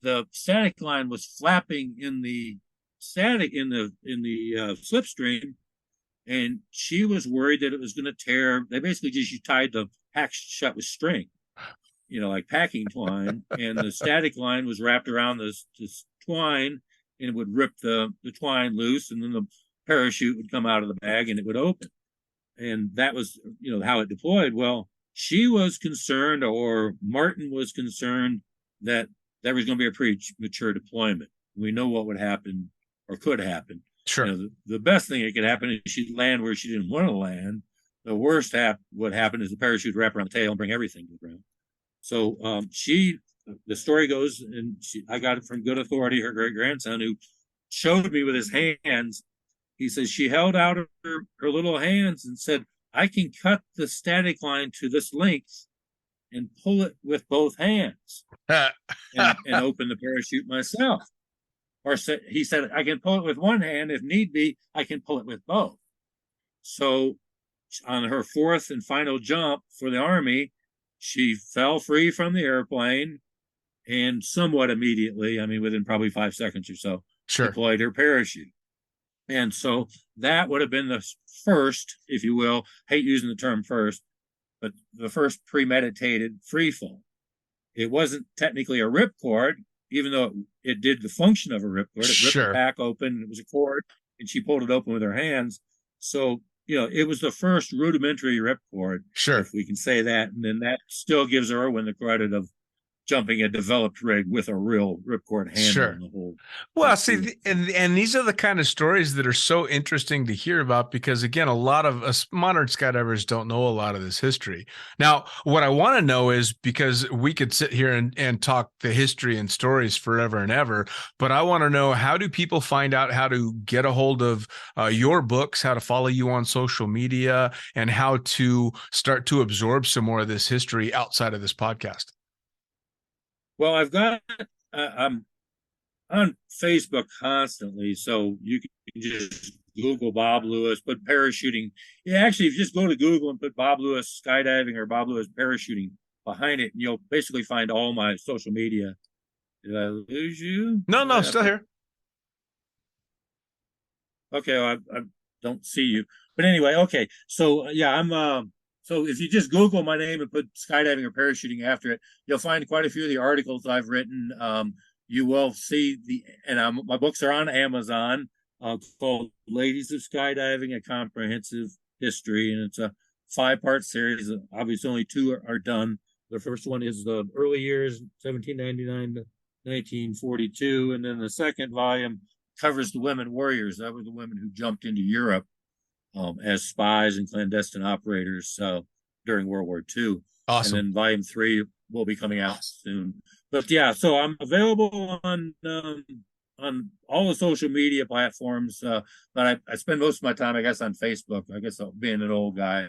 the static line was flapping in the slipstream, and she was worried that it was going to tear. They basically just tied the pack shut with string, like packing twine, and the static line was wrapped around this twine, and it would rip the twine loose, and then the parachute would come out of the bag and it would open. And that was, how it deployed. Well, she was concerned, or Martin was concerned, that there was going to be a premature deployment. We know what would happen or could happen. Sure. The best thing that could happen is she'd land where she didn't want to land. The worst would happen is the parachute wrap around the tail and bring everything to the ground. So the story goes, and I got it from good authority, her great-grandson, who showed me with his hands. He says she held out her little hands and said, I can cut the static line to this length and pull it with both hands and open the parachute myself. Or he said, I can pull it with one hand. If need be, I can pull it with both. So on her 4th and final jump for the Army, she fell free from the airplane and somewhat immediately, within probably 5 seconds or so, sure, deployed her parachute. And so that would have been the first, if you will, hate using the term first, but the first premeditated free fall. It wasn't technically a ripcord, even though it did the function of a ripcord. It ripped the pack open, it was a cord, and she pulled it open with her hands. So, it was the first rudimentary ripcord, if we can say that. And then that still gives Irwin the credit of jumping a developed rig with a real ripcord handle in the whole. Well, see, and these are the kind of stories that are so interesting to hear about, because again, a lot of us modern skydivers don't know a lot of this history. Now, what I want to know is, because we could sit here and talk the history and stories forever and ever, but I want to know, how do people find out how to get a hold of your books, how to follow you on social media, and how to start to absorb some more of this history outside of this podcast? Well, I'm on Facebook constantly, so you can just Google Bob Lewis, put parachuting. Yeah, actually, if you just go to Google and put Bob Lewis skydiving or Bob Lewis parachuting behind it, and you'll basically find all my social media. Did I lose you? No, still here. Okay, well, I don't see you. But anyway, okay. So, yeah, so if you just Google my name and put skydiving or parachuting after it, you'll find quite a few of the articles I've written. You will see my books are on Amazon, called Ladies of Skydiving, A Comprehensive History. And it's a 5-part series. Obviously, only 2 are done. The first one is the early years, 1799 to 1942. And then the second volume covers the women warriors. That were the women who jumped into Europe as spies and clandestine operators during World War II. Awesome. And then volume 3 will be coming out soon. But yeah, so I'm available on all the social media platforms. But I spend most of my time, I guess, on Facebook. I guess being an old guy,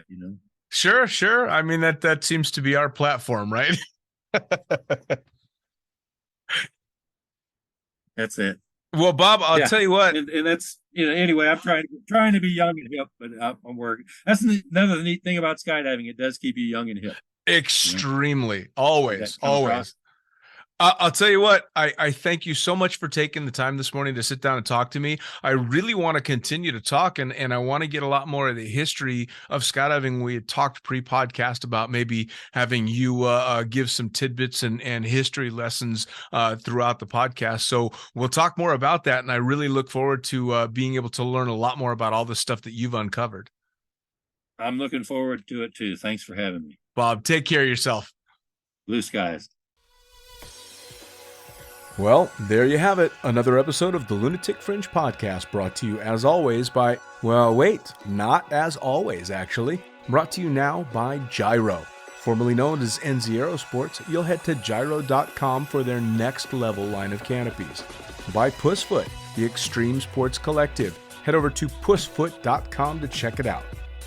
Sure. I mean, that seems to be our platform, right? That's it. Well, Bob, I'll tell you what. And that's, anyway, I'm trying to be young and hip, but I'm working. That's another neat thing about skydiving. It does keep you young and hip. Extremely. Always. I'll tell you what, I thank you so much for taking the time this morning to sit down and talk to me. I really want to continue to talk, and I want to get a lot more of the history of skydiving. We had talked pre-podcast about maybe having you give some tidbits and history lessons throughout the podcast. So we'll talk more about that, and I really look forward to being able to learn a lot more about all the stuff that you've uncovered. I'm looking forward to it, too. Thanks for having me. Bob, take care of yourself. Blue skies. Well, there you have it. Another episode of the Lunatic Fringe podcast, brought to you as always by, well, wait, not as always, actually. Brought to you now by Gyro. Formerly known as NZ Aerosports, you'll head to gyro.com for their next level line of canopies. By Pussfoot, the Extreme Sports Collective. Head over to pussfoot.com to check it out.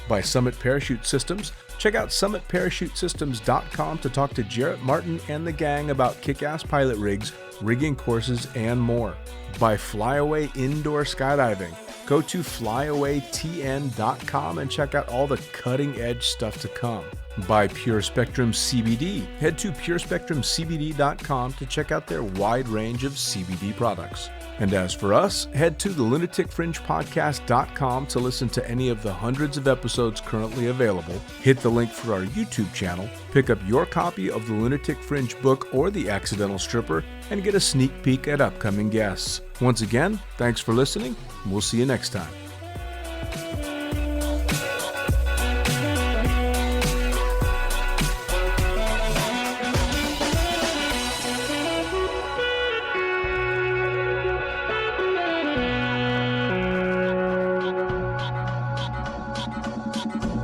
By Summit Parachute Systems, check out summitparachutesystems.com to talk to Jarrett Martin and the gang about kick-ass pilot rigs, rigging courses, and more. By Flyaway Indoor Skydiving, go to flyawaytn.com and check out all the cutting-edge stuff to come. By Pure Spectrum CBD, head to purespectrumcbd.com to check out their wide range of CBD products. And as for us, head to the lunaticfringepodcast.com to listen to any of the hundreds of episodes currently available, hit the link for our YouTube channel, pick up your copy of the Lunatic Fringe book or The Accidental Stripper, and get a sneak peek at upcoming guests. Once again, thanks for listening, and we'll see you next time.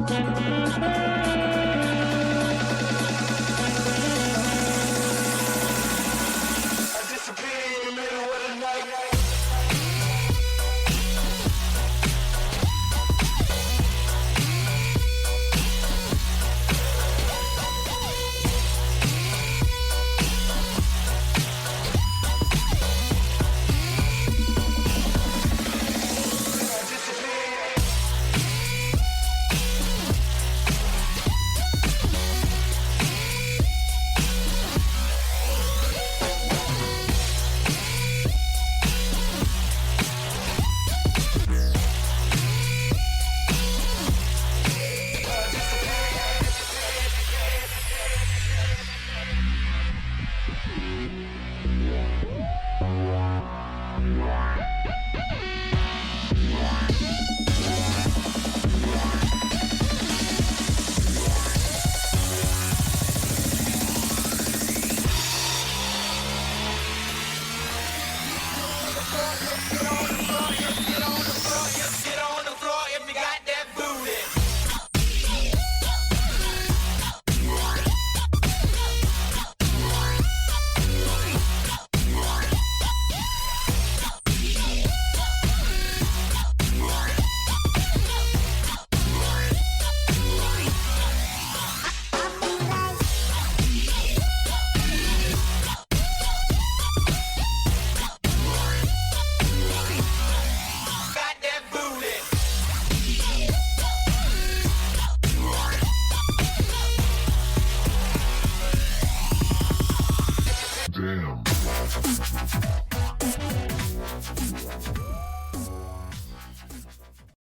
Thank you.